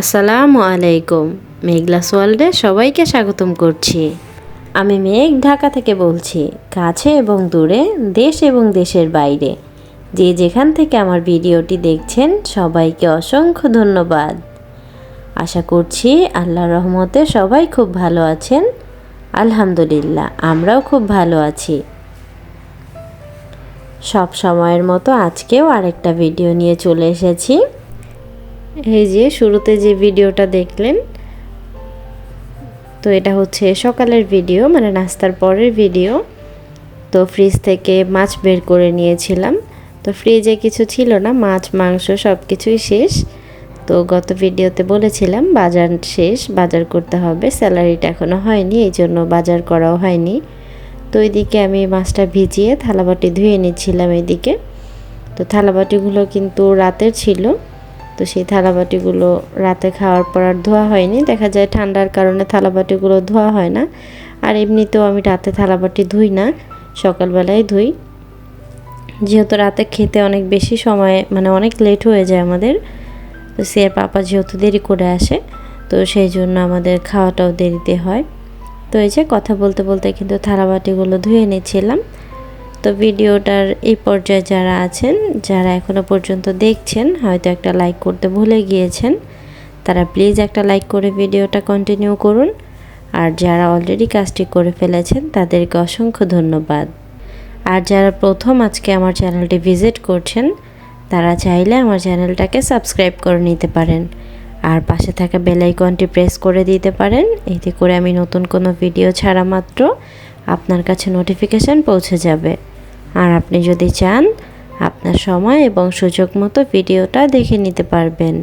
আসসালামু আলাইকুম। মেঘলাস ওয়ার্ল্ডে সবাইকে স্বাগতম করছি। আমি মেঘ, ঢাকা থেকে বলছি। কাছে এবং দূরে, দেশ এবং দেশের বাইরে যে যেখান থেকে আমার ভিডিওটি দেখছেন সবাইকে অসংখ্য ধন্যবাদ। আশা করছি আল্লাহর রহমতে সবাই খুব ভালো আছেন। আলহামদুলিল্লাহ, আমরাও খুব ভালো আছি। সব সময়ের মতো আজকেও আরেকটা ভিডিও নিয়ে চলে এসেছি। এই যে শুরুতে যে ভিডিওটা দেখলেন, তো এটা হচ্ছে সকালের ভিডিও, মানে নাস্তার পরের ভিডিও। তো ফ্রিজ থেকে মাছ বের করে নিয়েছিলাম। তো ফ্রিজে কিছু ছিল না, মাছ মাংস সব কিছুই শেষ। তো গত ভিডিওতে বলেছিলাম বাজার শেষ, বাজার করতে হবে, স্যালারিটা এখনও হয়নি, এই জন্য বাজার করাও হয়নি। তো এইদিকে আমি মাছটা ভিজিয়ে থালাবাটি ধুয়ে নিচ্ছিলাম এইদিকে। তো থালাবাটিগুলো কিন্তু রাতের ছিল, তো সেই থালাবাটিগুলো রাতে খাওয়ার পর আর ধোয়া হয়নি। দেখা যায় ঠান্ডার কারণে থালাবাটিগুলো ধোয়া হয় না। আর এমনিতেও আমি রাতে থালাবাটি ধুই না, সকালবেলায় ধুই। যেহেতু রাতে খেতে অনেক বেশি সময়, মানে অনেক লেট হয়ে যায় আমাদের। তো সিয়ার পাপা যেহেতু দেরি করে আসে, তো সেই জন্য আমাদের খাওয়াটাও দেরিতে হয়। তো এই যে কথা বলতে বলতে কিন্তু থালাবাটিগুলো ধুয়ে নিচ্ছিলাম। তো ভিডিওটার এই পর্যায়ে যারা আছেন, যারা এখনও পর্যন্ত দেখছেন, হয়তো একটা লাইক করতে ভুলে গিয়েছেন, তারা প্লিজ একটা লাইক করে ভিডিওটা কন্টিনিউ করুন। আর যারা অলরেডি কাজটি করে ফেলেছেন তাদেরকে অসংখ্য ধন্যবাদ। আর যারা প্রথম আজকে আমার চ্যানেলটি ভিজিট করছেন, তারা চাইলে আমার চ্যানেলটাকে সাবস্ক্রাইব করে নিতে পারেন। আর পাশে থাকা বেল আইকনটি প্রেস করে দিতে পারেন, এতে করে আমি নতুন কোনো ভিডিও ছাড়া মাত্র আপনার কাছে নোটিফিকেশান পৌঁছে যাবে। আর আপনি যদি চান, আপনার সময় এবং সুযোগ মতো ভিডিওটা দেখে নিতে পারবেন।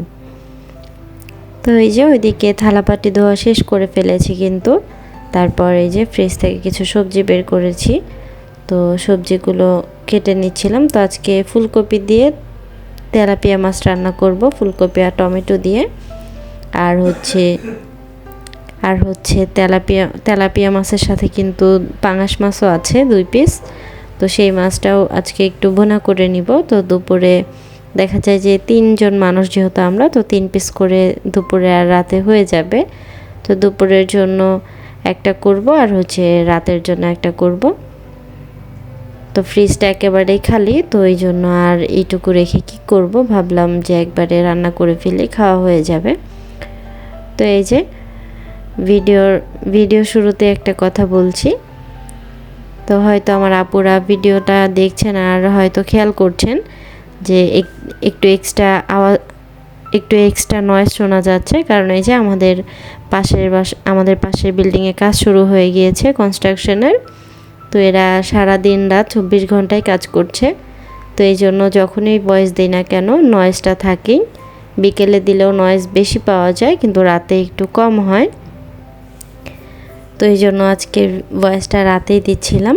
তো এই যে ওইদিকে থালাবাটি ধোয়া শেষ করে ফেলেছি কিন্তু। তারপর এই যে ফ্রিজ থেকে কিছু সবজি বের করেছি, তো সবজিগুলো কেটে নিচ্ছিলাম। তো আজকে ফুলকপি দিয়ে তেলাপিয়া মাছ রান্না করব, ফুলকপি আর টমেটো দিয়ে। আর হচ্ছে তেলাপিয়া মাছের সাথে কিন্তু পাঙাশ মাছও আছে 2 পিস। তো সেই মাছটাও আজকে একটু ভুনা করে নিব। তো দুপুরে দেখা যায় যে 3 জন মানুষ যেহেতু আমরা, তো 3 পিস করে দুপুরে আর রাতে হয়ে যাবে। তো দুপুরের জন্য একটা করব, আর হচ্ছে রাতের জন্য একটা করব। তো ফ্রিজটা একেবারেই খালি, তো এই জন্য আর এইটুকু রেখে কি করব, ভাবলাম যে একবারে রান্না করে ফেলে খাওয়া হয়ে যাবে। তো এই যে ভিডিও শুরুতে একটা কথা বলছি, তো হয়তো আমার আপুরা ভিডিওটা দেখছেন আর হয়তো খেয়াল করছেন যে একটু এক্সট্রা নয়েজ শোনা যাচ্ছে, কারণ এই যে আমাদের পাশের বিল্ডিংয়ে কাজ শুরু হয়ে গিয়েছে কনস্ট্রাকশনের। তো এরা সারা দিন রাত 24 ঘন্টায় কাজ করছে। তো এই জন্য যখনই ভয়েস দিই না কেন নয়েজটা থাকেই। বিকেলে দিলেও নয়েজ বেশি পাওয়া যায়, কিন্তু রাতে একটু কম হয়। তো এই জন্য আজকে ভয়েসটা রাতেই দিচ্ছিলাম।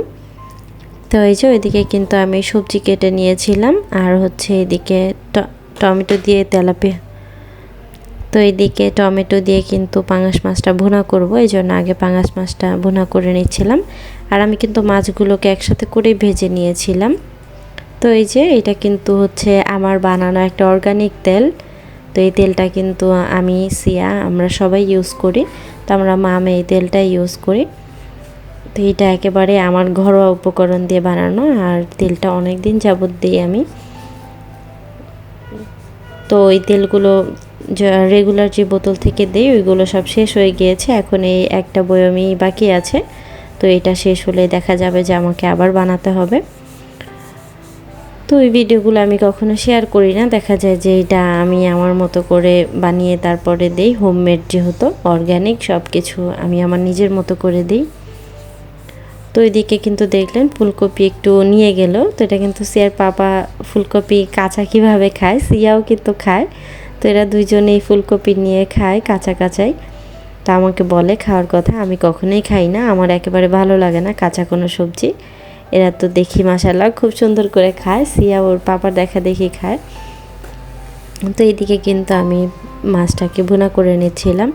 তো এই যে ওইদিকে কিন্তু আমি সবজি কেটে নিয়েছিলাম, আর হচ্ছে এদিকে টমেটো দিয়ে তেলাপিয়া, তো এইদিকে টমেটো দিয়ে কিন্তু পাঙাশ মাছটা ভুনা করব, এই জন্য আগে পাঙাশ মাছটা ভুনা করে নিচ্ছিলাম। আর আমি কিন্তু মাছগুলোকে একসাথে করে ভেজে নিয়েছিলাম। তো এই যে এটা কিন্তু হচ্ছে আমার বানানো একটা অর্গানিক তেল। তো এই তেলটা কিন্তু আমরা সবাই ইউজ করি। তো আমরা মামে এই তেলটা ইউজ করি। তো এটা একেবারে আমার ঘরোয়া উপকরণ দিয়ে বানানো, আর তেলটা অনেক দিন যাবত দিই আমি। তো এই তেলগুলো রেগুলার যে বোতল থেকে দিই ওইগুলো সব শেষ হয়ে গিয়েছে, এখন এই একটা বয়মই বাকি আছে। তো এটা শেষ হলে দেখা যাবে যে আমাকে আবার বানাতে হবে। তো এই ভিডিওগুলো আমি কখনো শেয়ার করি না, দেখা যায় যে এটা আমি আমার মতো করে বানিয়ে তারপরে দিই। হোমমেড যেহেতু অর্গ্যানিক সব কিছু আমি আমার নিজের মতো করে দিই। তো এদিকে কিন্তু দেখলেন ফুলকপি একটু নিয়ে গেল। তো এটা কিন্তু সিয়ার পাপা ফুলকপি কাঁচা কীভাবে খায়, সিয়াও কিন্তু খায়। তো এরা দুইজনেই ফুলকপি নিয়ে খায় কাঁচা কাঁচাই। তো আমাকে বলে খাওয়ার কথা, আমি কখনোই খাই না, আমার একেবারে ভালো লাগে না কাঁচা কোনো সবজি। এরা তো দেখি মাশাআল্লাহ খুব সুন্দর করে খায়, সিয়া ওর পাপার দেখা দেখি খায়। তো এইদিকে কিন্তু আমি মাছটাকে ভুনা করে নিচ্ছিলাম।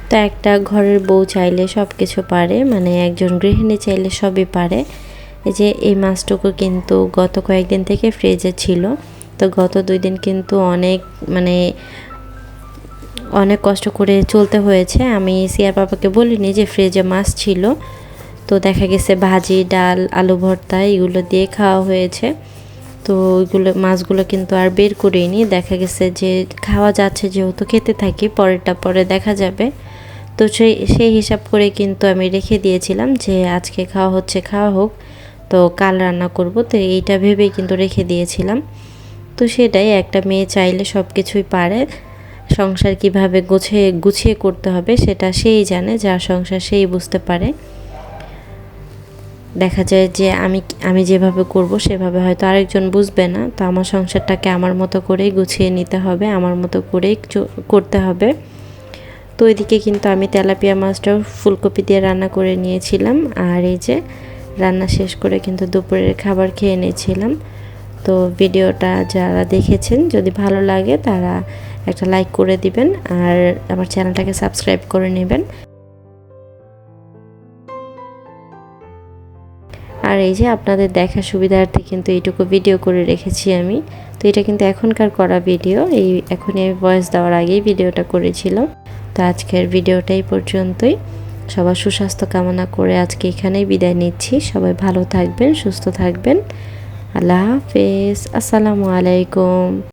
তো একটা ঘরের বউ চাইলে সব কিছু পারে, মানে একজন গৃহিণী চাইলে সবই পারে। এই যে এই মাছটুকু কিন্তু গত কয়েকদিন থেকে ফ্রিজে ছিল। তো গত 2 দিন কিন্তু অনেক অনেক কষ্ট করে চলতে হয়েছে। আমি সিয়ার পাপাকে বলিনি যে ফ্রিজে মাছ ছিল, তো দেখা গেছে ভাজি, ডাল, আলু ভর্তা এগুলো দিয়ে খাওয়া হয়েছে। তো ওইগুলো মাছগুলো কিন্তু আর বের করিনি, দেখা গেছে যে খাওয়া যাচ্ছে যেহেতু খেতে থাকি, পরেরটা পরে দেখা যাবে। তো সেই হিসাব করে কিন্তু আমি রেখে দিয়েছিলাম যে আজকে খাওয়া হচ্ছে খাওয়া হোক, তো কাল রান্না করব, তো এইটা ভেবেই কিন্তু রেখে দিয়েছিলাম। তো সেটাই, একটা মেয়ে চাইলে সব কিছুই পারে। সংসার কিভাবে গুছিয়ে করতে হবে সেটা সেই জানে, যার সংসার সেই বুঝতে পারে। দেখা যায় যে আমি যেভাবে করব সেভাবে হয়তো আরেকজন বুঝবে না। তো আমার সংসারটাকে আমার মতো করেই গুছিয়ে নিতে হবে, আমার মতো করেই করতে হবে। তো ওইদিকে কিন্তু আমি তেলাপিয়া মাছটাও ফুলকপি দিয়ে রান্না করে নিয়েছিলাম, আর এই যে রান্না শেষ করে কিন্তু দুপুরের খাবার খেয়ে নিয়েছিলাম। তো ভিডিওটা যারা দেখেছেন যদি ভালো লাগে তারা একটা লাইক করে দিবেন, আর আমার চ্যানেলটাকে সাবস্ক্রাইব করে নেবেন। আর এই যে আপনাদের দেখার সুবিধার্থে কিন্তু এইটুকু ভিডিও করে রেখেছি আমি। তো এটা কিন্তু এখনকার করা ভিডিও, এখনই আমি ভয়েস দেওয়ার আগেই ভিডিওটা করেছিলাম। তো আজকের ভিডিওটা এই পর্যন্তই। সবার সুস্বাস্থ্য কামনা করে আজকে এখানেই বিদায় নিচ্ছি। সবাই ভালো থাকবেন, সুস্থ থাকবেন। আল্লাহ হাফেজ, আসসালামু আলাইকুম।